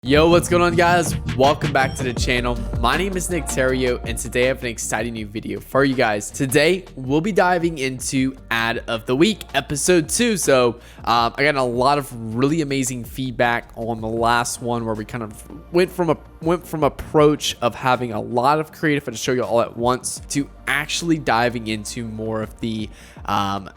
Yo, what's going on, guys? Welcome back to the channel. My name is Nick Theriot, and today I have an exciting new video for you guys. Today we'll be diving into ad of the week, episode 2. So I got a lot of really amazing feedback on the last one, where we kind of went from approach of having a lot of creative to show you all at once to actually diving into more of the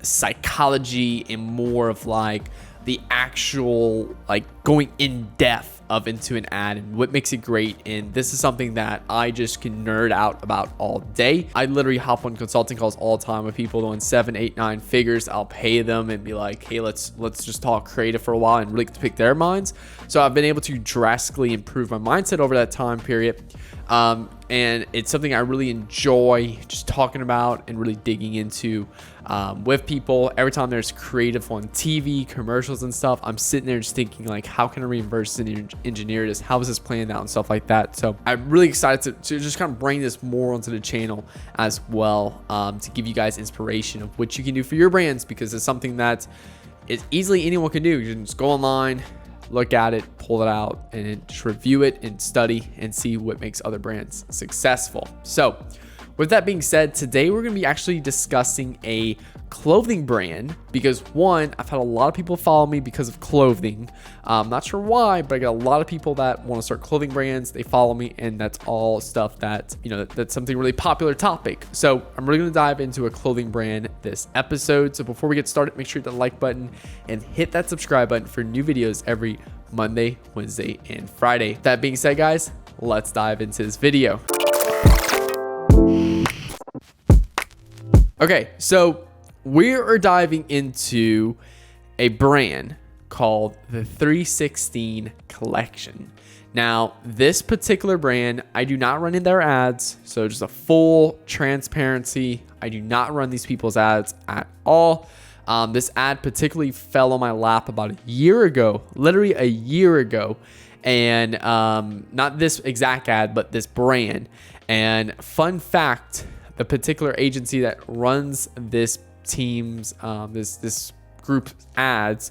psychology and more of like the actual going in depth into an ad and what makes it great. And this is something that I just can nerd out about all day. I literally hop on consulting calls all the time with people doing 7, 8, 9 figures. I'll pay them and be like, hey, let's just talk creative for a while and really pick their minds. So I've been able to drastically improve my mindset over that time period. And it's something I really enjoy just talking about and really digging into with people. Every time there's creative on TV, commercials and stuff, I'm sitting there just thinking like, how can I reverse engineer this? How is this playing out and stuff like that? So I'm really excited to just kind of bring this more onto the channel as well, to give you guys inspiration of what you can do for your brands, because it's something that is easily anyone can do. You can just go online, look at it, pull it out, and just review it and study and see what makes other brands successful. So with that being said, today we're going to be actually discussing a clothing brand, because one, I've had a lot of people follow me because of clothing. I'm not sure why, but I got a lot of people that want to start clothing brands. They follow me, and that's all stuff that, that's something really popular topic. So I'm really going to dive into a clothing brand this episode. So before we get started, make sure you hit the like button and hit that subscribe button for new videos every Monday, Wednesday, and Friday. That being said, guys, let's dive into this video. Okay, so we are diving into a brand called the 316 collection. Now, this particular brand, I do not run in their ads, so just a full transparency. I do not run these people's ads at all. This ad particularly fell on my lap about a year ago, literally a year ago, and not this exact ad, but this brand. And fun fact, the particular agency that runs this team's this group ads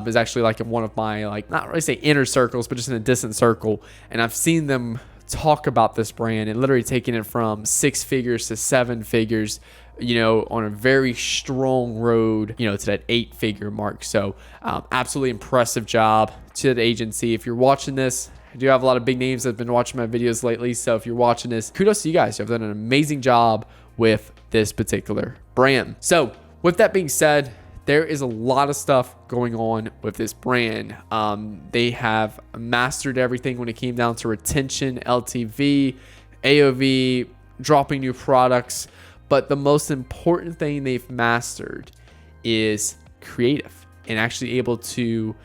is actually like in one of my, not really say inner circles, but just in a distant circle. And I've seen them talk about this brand and literally taking it from 6 figures to 7 figures, on a very strong road, to that 8-figure mark. So absolutely impressive job to the agency. If you're watching this, I do have a lot of big names that have been watching my videos lately. So if you're watching this, kudos to you guys. You've done an amazing job with this particular brand. So with that being said, there is a lot of stuff going on with this brand. They have mastered everything when it came down to retention, LTV, AOV, dropping new products. But the most important thing they've mastered is creative and actually able to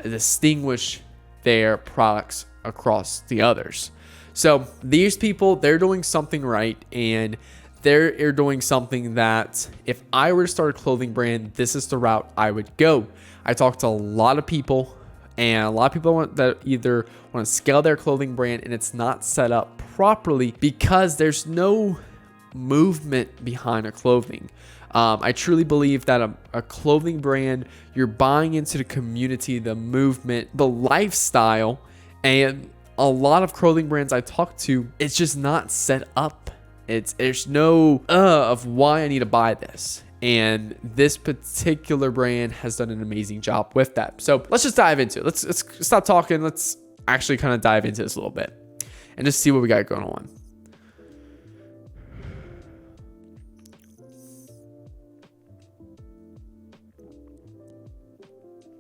distinguish their products across the others. So these people, they're doing something right, and they're doing something that if I were to start a clothing brand, this is the route I would go. I talked to a lot of people, and a lot of people that either want to scale their clothing brand and it's not set up properly because there's no movement behind a clothing. I truly believe that a clothing brand, you're buying into the community, the movement, the lifestyle, and a lot of clothing brands I talk to, it's just not set up. There's no of why I need to buy this. And this particular brand has done an amazing job with that. So let's just dive into it. Let's stop talking. Let's actually kind of dive into this a little bit and just see what we got going on.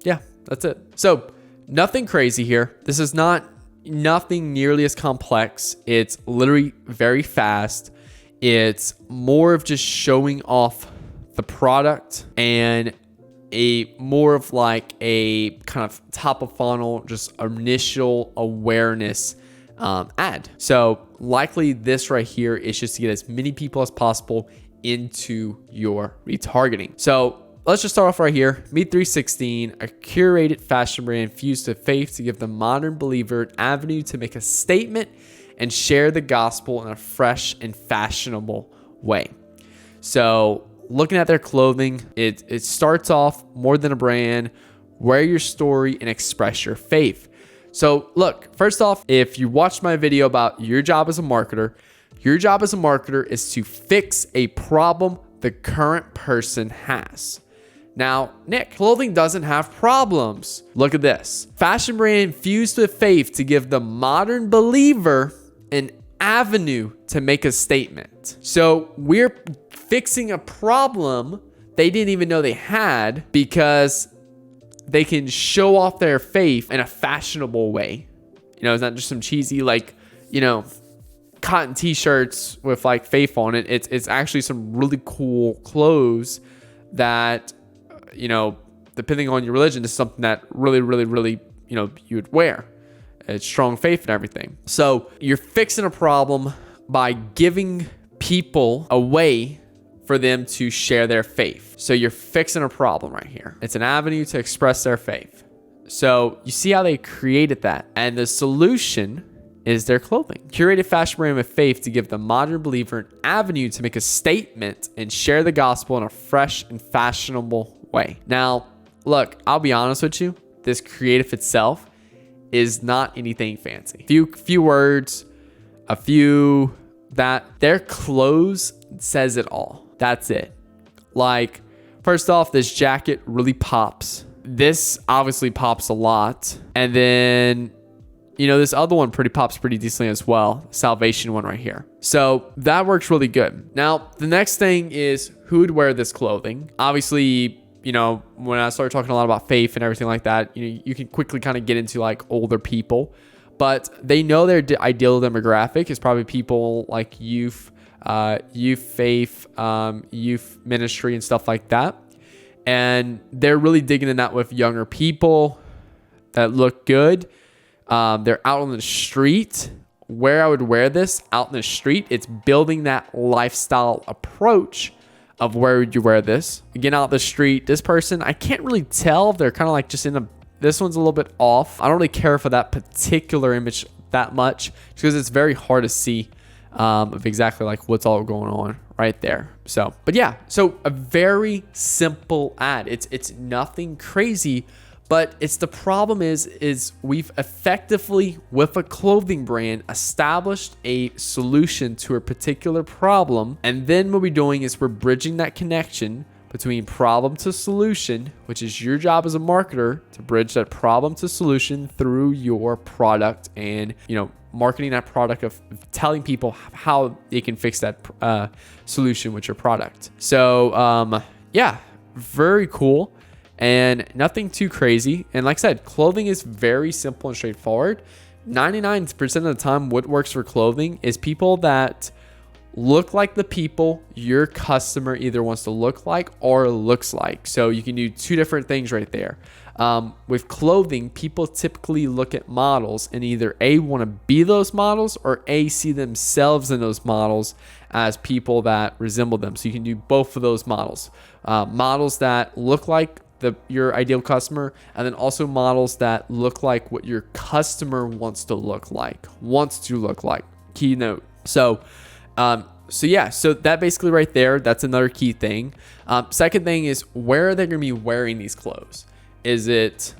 Yeah, that's it. So nothing crazy here. This is nothing nearly as complex. It's literally very fast. It's more of just showing off the product and more of like a kind of top of funnel, just initial awareness ad. So likely this right here is just to get as many people as possible into your retargeting. So let's just start off right here. Meet 316, a curated fashion brand fused with faith to give the modern believer an avenue to make a statement and share the gospel in a fresh and fashionable way. So looking at their clothing, it starts off more than a brand, wear your story and express your faith. So look, first off, if you watched my video about your job as a marketer is to fix a problem the current person has. Now, Nick, clothing doesn't have problems. Look at this. Fashion brand infused with faith to give the modern believer an avenue to make a statement. So we're fixing a problem they didn't even know they had because they can show off their faith in a fashionable way. You know, it's not just some cheesy, like, you know, cotton t-shirts with like faith on it. It's actually some really cool clothes that, you know, depending on your religion, is something that really, you know, you would wear. It's strong faith and everything. So you're fixing a problem by giving people a way for them to share their faith. So you're fixing a problem right here. It's an avenue to express their faith. So you see how they created that. And the solution is their clothing. Curated fashion brand with faith to give the modern believer an avenue to make a statement and share the gospel in a fresh and fashionable way. Now, look, I'll be honest with you. This creative itself is not anything fancy. Few words, their clothes says it all. That's it. Like, first off, this jacket really pops. This obviously pops a lot. And then, you know, this other one pops pretty decently as well. Salvation one right here. So that works really good. Now, the next thing is who would wear this clothing. Obviously, you know, when I started talking a lot about faith and everything like that, you know, you can quickly kind of get into like older people, but they know their ideal demographic is probably people like youth faith, youth ministry and stuff like that. And they're really digging in that with younger people that look good. They're out on the street. Where I would wear this out in the street, it's building that lifestyle approach of where would you wear this. Again, out the street, this person, I can't really tell if they're kind of like just this one's a little bit off. I don't really care for that particular image that much because it's very hard to see of exactly like what's all going on right there. So, but yeah, so a very simple ad. It's nothing crazy, but it's the problem is we've effectively, with a clothing brand, established a solution to a particular problem. And then what we're doing is we're bridging that connection between problem to solution, which is your job as a marketer to bridge that problem to solution through your product and, you know, marketing that product of telling people how they can fix that solution with your product. So yeah, very cool and nothing too crazy. And like I said, clothing is very simple and straightforward. 99% of the time, what works for clothing is people that look like the people your customer either wants to look like or looks like. So you can do two different things right there. With clothing, people typically look at models and either A, want to be those models, or A, see themselves in those models as people that resemble them. So you can do both of those models. Models that look like your ideal customer, and then also models that look like what your customer wants to look like. Keynote. So yeah, so that basically right there, that's another key thing. Second thing is, where are they going to be wearing these clothes? Is it,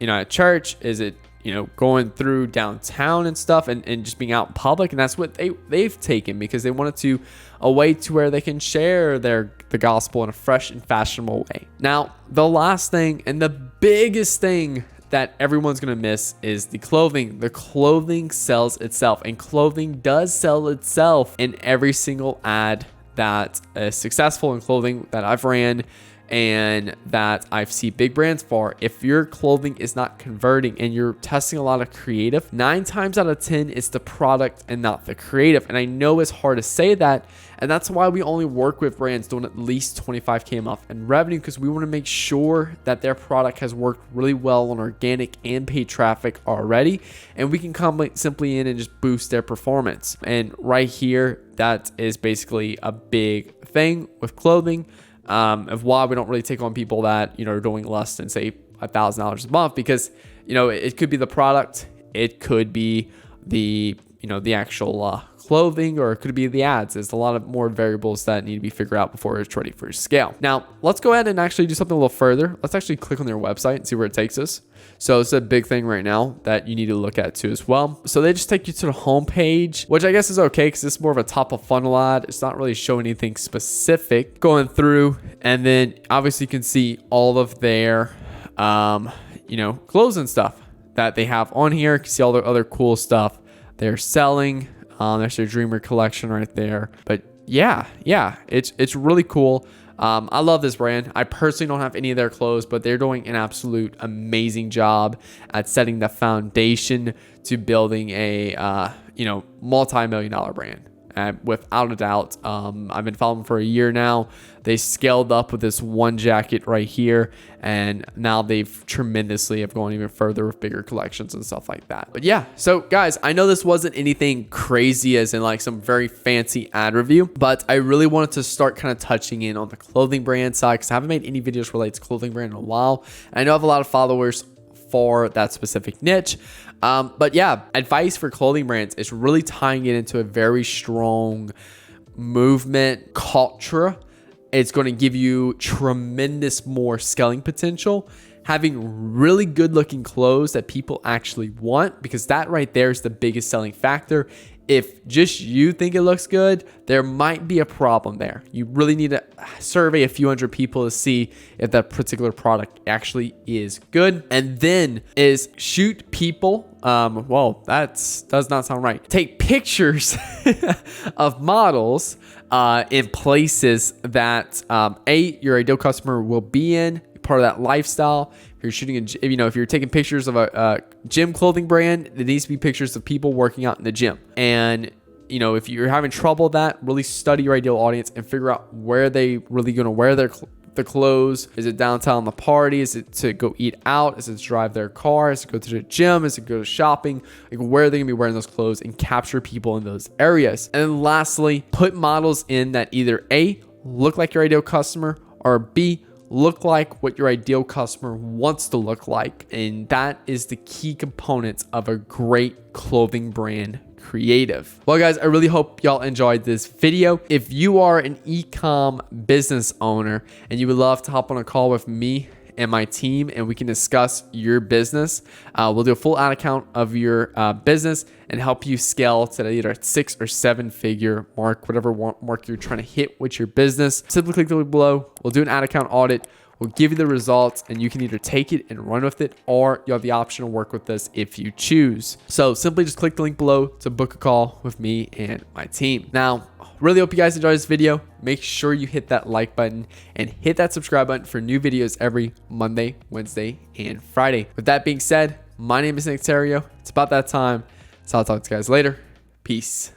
you know, at church? Is it, you know, going through downtown and stuff and just being out in public? And that's what they've taken, because they wanted to a way to where they can share the gospel in a fresh and fashionable way. Now, the last thing and the biggest thing that everyone's going to miss is the clothing. The clothing sells itself, and clothing does sell itself in every single ad that is successful in clothing that I've ran and that I've seen big brands for. If your clothing is not converting and you're testing a lot of creative, 9 times out of 10, it's the product and not the creative. And I know it's hard to say that, and that's why we only work with brands doing at least 25K a month in revenue, because we want to make sure that their product has worked really well on organic and paid traffic already, and we can come simply in and just boost their performance. And right here, that is basically a big thing with clothing. Of why we don't really take on people that, you know, are doing less than say $1,000 a month, because, you know, it could be the product, it could be the, you know, the actual clothing, or could it be the ads? There's a lot of more variables that need to be figured out before it's ready for scale. Now, let's go ahead and actually do something a little further. Let's actually click on their website and see where it takes us. So it's a big thing right now that you need to look at too as well. So they just take you to the home page, which I guess is okay because it's more of a top of funnel ad. It's not really showing anything specific going through. And then obviously you can see all of their, clothes and stuff that they have on here. You can see all their other cool stuff they're selling. There's their Dreamer collection right there. But yeah, it's really cool. I love this brand. I personally don't have any of their clothes, but they're doing an absolute amazing job at setting the foundation to building a, multi-million dollar brand. Without a doubt. I've been following them for a year now. They scaled up with this one jacket right here, and now they've tremendously have gone even further with bigger collections and stuff like that. But yeah, so guys, I know this wasn't anything crazy as in like some very fancy ad review, but I really wanted to start kind of touching in on the clothing brand side because I haven't made any videos related to clothing brand in a while. And I know I have a lot of followers for that specific niche. But yeah, advice for clothing brands is really tying it into a very strong movement culture. It's going to give you tremendous more scaling potential. Having really good looking clothes that people actually want, because that right there is the biggest selling factor. If just you think it looks good, there might be a problem there. You really need to survey a few hundred people to see if that particular product actually is good. And then is shoot people. That does not sound right. Take pictures of models in places that your ideal customer will be in, part of that lifestyle. If you're shooting if you're taking pictures of a gym clothing brand, it needs to be pictures of people working out in the gym. And if you're having trouble with that, really study your ideal audience and figure out where they really going to wear the clothes. Is it downtown, the party? Is it to go eat out? Is it to drive their car? Is it to go to the gym? Is it to go to shopping? Like, where are they gonna be wearing those clothes, and capture people in those areas? And then lastly, put models in that either A, look like your ideal customer, or B, look like what your ideal customer wants to look like. And that is the key components of a great clothing brand creative. Well guys, I really hope y'all enjoyed this video. If you are an e-com business owner and you would love to hop on a call with me and my team and we can discuss your business, we'll do a full ad account of your business and help you scale to either a 6 or 7 figure mark, whatever mark you're trying to hit with your business. Simply click the link below. We'll do an ad account audit. We'll give you the results, and you can either take it and run with it, or you have the option to work with us if you choose. So simply just click the link below to book a call with me and my team. Now, really hope you guys enjoyed this video. Make sure you hit that like button and hit that subscribe button for new videos every Monday, Wednesday, and Friday. With that being said, my name is Nick Theriot. It's about that time. So I'll talk to you guys later. Peace.